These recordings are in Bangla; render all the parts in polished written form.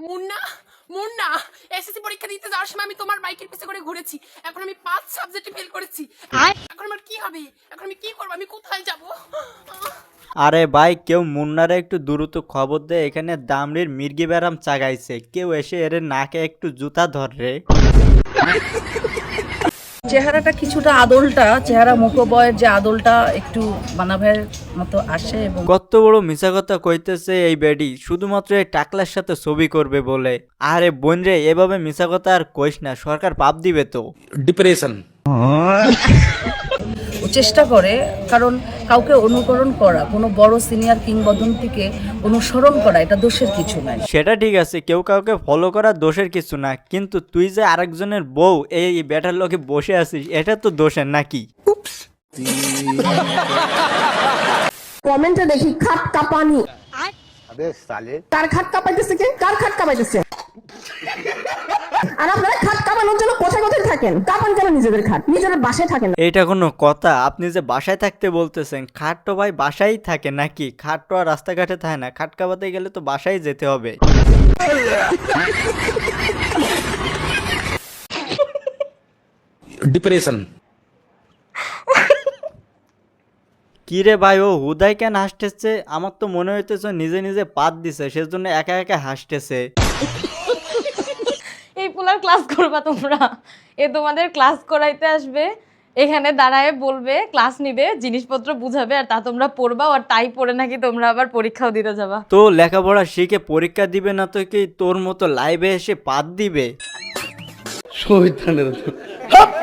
মুন্না মুন্না এসএসসি পরীক্ষা দিতে যাওয়ার সময় আমি তোমার বাইকের পিছে করে ঘুরেছি। এখন আমি 5 সাবজেক্টে ফেল করেছি। এখন আমার কি হবে? এখন আমি কি করব? আমি কোথায় যাব? আরে ভাই, কেউ মুন্নারে একটু দ্রুত খবর দে, এখানে দামড়ির মির্গি ব্যারাম চাগাইছে, কেউ এসে এর নাকে একটু জুতা ধরে। চেহারাটা কিছুটা আদলটা, চেহারা মুখবয়ের যে আদলটা একটু মানাভের মতো আসে। এবং কত বড় মিছা কথা কইতেছে এই বেডি, শুধুমাত্র এই টাকলার সাথে ছবি করবে বলে। আরে বোন রে, এভাবে মিছা কথা আর কইস না, সরকার পাপ দিবে তো। ডিপ্রেশন ও চেষ্টা করে, কারণ কাউকে অনুকরণ করা, কোনো বড় সিনিয়র কিংবদন্তিকে অনুসরণ করা এটা দোষের কিছু নয়। সেটা ঠিক আছে, কেউ কাউকে ফলো করা দোষের কিছু না, কিন্তু তুই যে আরেকজনের বউ এই বেটার লোকে বসে আছিস, এটা তো দোষের নাকি? কমেন্টে দেখি খাট কাঁপানি। কার খাট কাঁপাইতেছে? কে কার খাট কাঁপাইতেছে? আর আপনারা খাট কাঁপানোর জন্য কোথায় কোথায় থাকেন? কাঁপান কেন নিজেদের খাট? নিজের বাসায় থাকেন না? এইটা কোনো কথা? আপনি যে বাসায় থাকতে বলতেছেন, খাট তো ভাই বাসায় থাকে নাকি? খাট তো আর রাস্তাঘাটে থাকে না, খাট কাঁপাতে গেলে তো বাসায় যেতে হবে। ডিপ্রেশন কি রে ভাই, ও হুদাই কেন হাসতেছে? আমার তো মনে হইতেছে নিজে নিজে পাত দিছে, সেজন্য একা একা হাসতেছে। এই পোলার ক্লাস করবা তোমরা? এ তোমাদের ক্লাস করাইতে আসবে, এখানে দাঁড়ায় বলবে, ক্লাস নিবে, জিনিসপত্র বুঝাবে, আর তা তোমরা পড়বা, আর তাই পড়ে নাকি তোমরা আবার পরীক্ষাও দিতে যাবা। তো লেখাপড়া শিখে পরীক্ষা দিবে না তো কি তোর মতো লাইভে এসে পাত দিবে?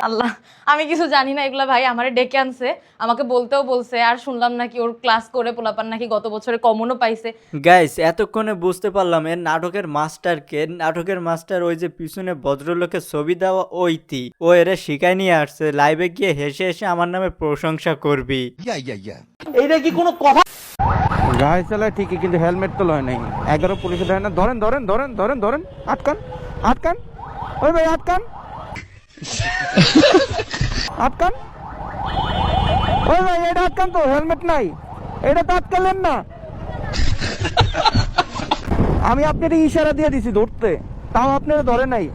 আল্লাহ, আমি কিছু জানি না এগুলা ভাই, আমারে ডেকে আনছে, আমাকে বলতেও বলছে, আর শুনলাম নাকি ওর ক্লাস করে পোলাপান নাকি গত বছরে কমনও পাইছে। গাইস, এতক্ষণে বুঝতে পারলাম এর নাটকের মাস্টারকে। নাটকের মাস্টার ওই যে পিছনে ভদ্রলোকের ছবি দেওয়া ওইটি, ও এরা শিখাই নিয়ে আসছে, লাইভে গিয়ে হেসে হেসে আমার নামে প্রশংসা করবি। এইটা কি কোনো কথা? গাড়ি চালায় ঠিকই, কিন্তু হেলমেট তো লয় নাই। 11 পুলিশে ধরে না। ধরেন ধরেন ধরেন ধরেন ধরেন, আটকান আটকান, ওই ভাই আটকান আটকান, ওই ভাই এটা আটকান, তো হেলমেট নাই, এটা তো আটকালেন না। আমি আপনার ইশারা দিয়ে দিছি ধরতে, তাও আপনারা ধরে নাই।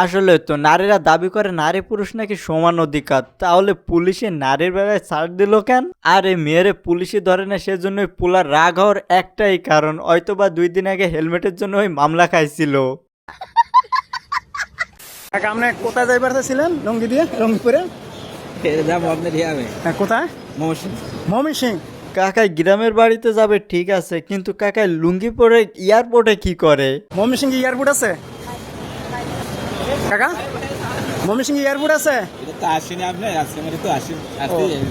আসলে তো নারীরা দাবি করে নারী পুরুষ নাকি সমান অধিকার, তাহলে পুলিশে নারীর বেলায় ছাড় দিল কেন? আরে মেয়েরে পুলিশে ধরে না, সেজন্যই পোলার রাগ হওয়ার একটাই কারণ, হয়তোবা 2 দিন আগে হেলমেটের জন্য ওই মামলা খাইছিল। আপনি কোথায় যাইবার ছিলেন? লঙ্গি দিয়ে, লঙ্গি পরে কোথায়? মমি সিং। কাকাই গ্রামের বাড়িতে যাবে ঠিক আছে, কিন্তু কাকাই লুঙ্গি পরে এয়ারপোর্টে কি করে? মমি সিং এয়ারপোর্ট আছে কাকা? মমি সিং এয়ারপোর্ট আছে?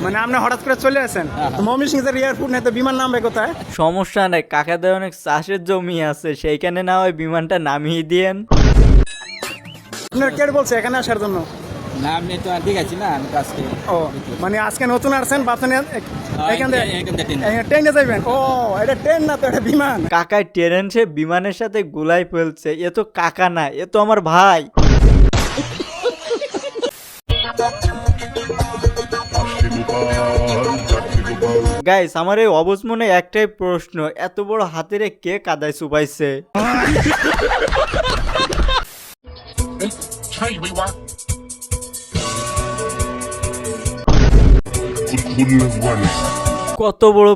মানে আপনি হঠাৎ করে চলে আসেন? মমি সিং এর এয়ারপোর্ট নেই তো বিমান নামবে কোথায়? সমস্যা নাই, কাকাদের অনেক চাষের জমি আছে, সেইখানে না হয় বিমানটা নামিয়ে দিয়েন। আপনার কে বলছে এখানে আসার জন্য? না, আমি তো ঠিক আছি না, আমি আজকে ও মানে আজকে নতুন আসছেন বাসনে, এখান থেকে ট্রেনে যাইবেন? ও এটা ট্রেন না তো, এটা বিমান। কাকাই ট্রেন সে বিমানের সাথে গুলাই ফেলছে, এ তো কাকা না, এ তো আমার ভাই। গাইস, আমার এই অবুঝ মনে একটাই প্রশ্ন, এত বড় হাতিরে কে কাদায় চুপাইছে? কত বড়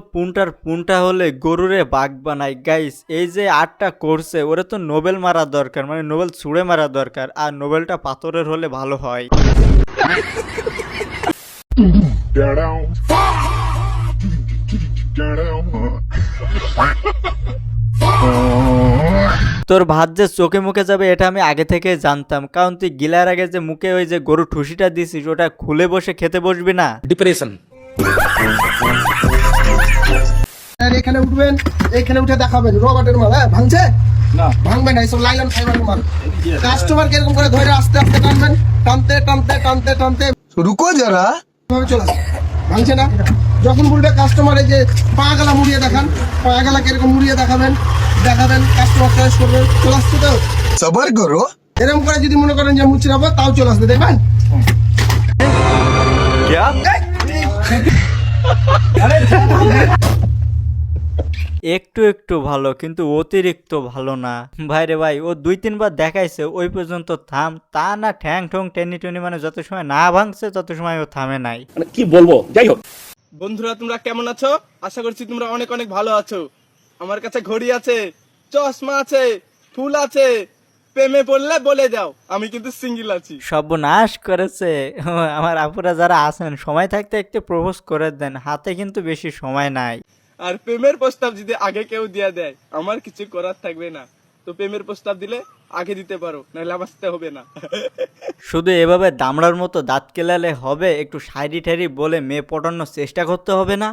পুনটা হলে গরুরে বাঘ বানায়। গাইস, এই যে আর্টটা করছে, ওরে তো নোবেল মারা দরকার, মানে নোবেল ছুঁড়ে মারা দরকার, আর নোবেলটা পাথরের হলে ভালো হয়। তোর ভাত যে চোখে মুখে যাবে এটা আমি আগে থেকে জানতাম, কারণ তুই গিলার আগে যে মুখে ওই যে গরু ঠুসিটা দিছিস, ওটা খুলে বসে খেতে বসবি না? ডিপ্রেশন এখানে উঠবেন, এখানে উঠে দেখাবেন রবার্টের মাল। হ্যাঁ ভাঙছে না, ভাঙবে না, এইসব লাইলন ফাইবারের মাল। কাস্টমার কিরকম করে ধরে আস্তে আস্তে টানবেন, টানতে টানতে টানতে টানতে রুকো যারা চলে আসে। ভাঙছে না, যখন বলবে কাস্টমার এই যে পা গেলা মুড়িয়ে দেখান, পা গেলা কিরকম মুড়িয়ে দেখাবেন, কাস্টমার চয়েস করবেন, চলে আসছে তো সবার করো। এরকম করে যদি মনে করেন যে মুচি রাখবো, তাও চলে আসবে, দেখবেন। একটু একটু ভালো কিন্তু অতিরিক্ত ভালো না। ভাইরে ভাই ও 2-3 বার দেখাইছে ওই পর্যন্ত থাম, তা না ঠ্যাং ঠং টেনি টুনি মানে যত সময় না ভাঙছে তত সময় ও থামে নাই। বন্ধুরা তোমরা কেমন আছো? আশা করছি তোমরা অনেক অনেক ভালো আছো। আমার কাছে ঘড়ি আছে, চশমা আছে, ফুল আছে, প্রেমে পড়লে বলে দাও, আমি কিন্তু সিঙ্গেল আছি। সর্বনাশ করেছে। আমার আপুরা যারা আছেন সময় থাকতে একটু প্রপোজ করে দেন, হাতে কিন্তু বেশি সময় নাই। আর প্রেমের প্রস্তাব যদি আগে কেউ দিয়ে দেয় আমার কিছু করার থাকবে না। তো প্রেমের প্রস্তাব দিলে আগে দিতে পারো, নাহলে বাঁচতে হবে না। শুধু এভাবে দামড়ার মতো দাঁত কেলালে হবে? একটু শায়রি ঠায়রি বলে মেয়ে পটানোর চেষ্টা করতে হবে না?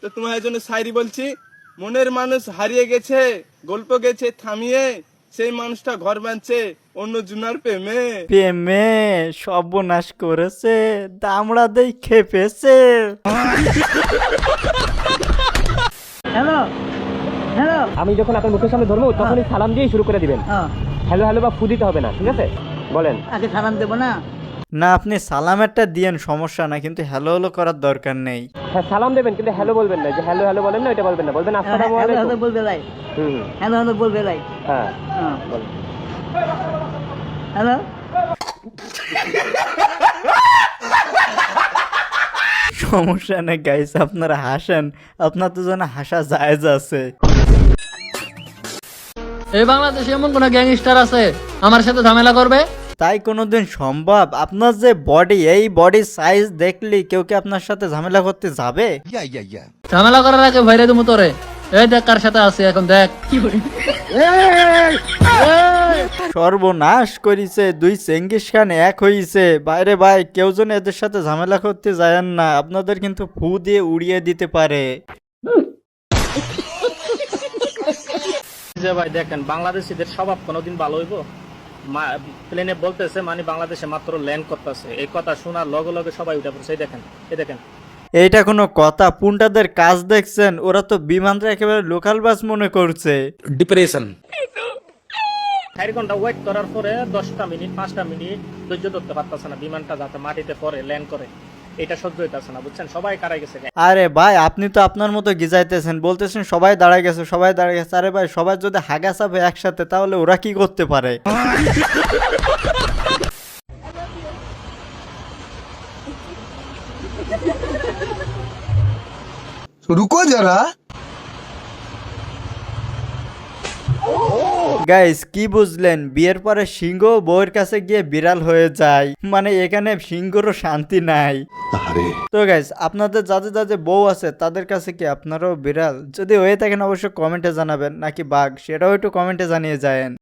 তো তোমার জন্য শায়রি বলছি। মনের মানুষ হারিয়ে গেছে, গল্প গেছে থামিয়ে, সেই মানুষটা ঘর বাঁধছে অন্য জুনার প্রেমে। প্রেমে সর্বনাশ করেছে, দামড়া দেই খেপেছে। আমি যখন আপনার মুখের সামনে ধরবো তখনই সালাম দিয়ে শুরু করে দিবেন। হ্যালো হ্যালো বা ফু দিতে হবে না, ঠিক আছে? বলেন। আগে সালাম দেবো না? না আপনি সালামেরটা দিয়েন, সমস্যা না, কিন্তু হ্যালো হ্যালো করার দরকার নেই। হ্যাঁ সালাম দেবেন কিন্তু হ্যালো বলবেন না, যে হ্যালো হ্যালো বলেন না এটা বলবেন না, বলবেন আসসালামু আলাইকুম। বলবে লাই, হুম হ্যালো হ্যালো বলবে লাই। হ্যাঁ বল হ্যালো। সমস্যা নেই গাইস, আপনারা হাসেন, আপনার তো যেন হাসা জায়েজ আছে। এই বাংলাদেশে এমন কোন গ্যাংস্টার আছে আমার সাথে ঝামেলা করবে? তাই কোনোদিন সম্ভব? আপনার যে বডি, এই বডি সাইজ দেখলি কেউ কি আপনার সাথে ঝামেলা করতে যাবে? ঝামেলা করার আগে ভৈরে তুমি তোরে। এই দেখ কার সাথে আছে এখন, দেখ। সর্বনাশ করিছে, 2 চেঙ্গিস খান এক হইছে। বাইরে ভাই কেউ যেন এদের সাথে ঝামেলা করতে যায়েন না, আপনাদের কিন্তু ফু দিয়ে উড়িয়ে দিতে পারে। যে ভাই দেখেন বাংলাদেশিদের স্বভাব কোনোদিন ভালো হইব? প্লেনে বলতেছে মানে বাংলাদেশে মাত্র ল্যান্ড করতেছে, এই কথা শোনার লগে লগে সবাই উঠে পড়ছে। এই দেখেন, এই দেখেন। এইটা কোনো কথা? পুন্টাদের কাজ দেখছেন? ওরা তো বিমানটা একেবারে লোকাল বাস মনে করছে। डिप्रेशन 4 ঘন্টা ওয়েট করার পরে 10টা মিনিট 5টা মিনিট ধৈর্য ধরতে পারতেছে না বিমানটা যাতে মাটিতে পড়ে ল্যান্ড করে, এটা সহ্য হইতাছে না, বুঝছেন? সবাই কারাই গেছে। আরে ভাই আপনি তো আপনার মতো গিজাইতেছেন, বলতেছেন সবাই দাঁড়ায় গেছে, সবাই দাঁড়ায় গেছে। আরে ভাই সবাই যদি হাগা চাপে একসাথে তাহলে ওরা কি করতে পারে? রুকো যারা। গাইস কি বুঝলেন? বিয়ের পরে সিংহ বউয়ের কাছে গিয়ে বিড়াল হয়ে যায়, মানে এখানে সিংহরও শান্তি নাই। তো গাইস আপনাদের যাদের যাদের বউ আছে তাদের কাছে কি আপনারাও বিড়াল? যদি হয়ে থাকেন অবশ্যই কমেন্টে জানাবেন, নাকি বাঘ সেটাও একটু কমেন্টে জানিয়ে যায়েন।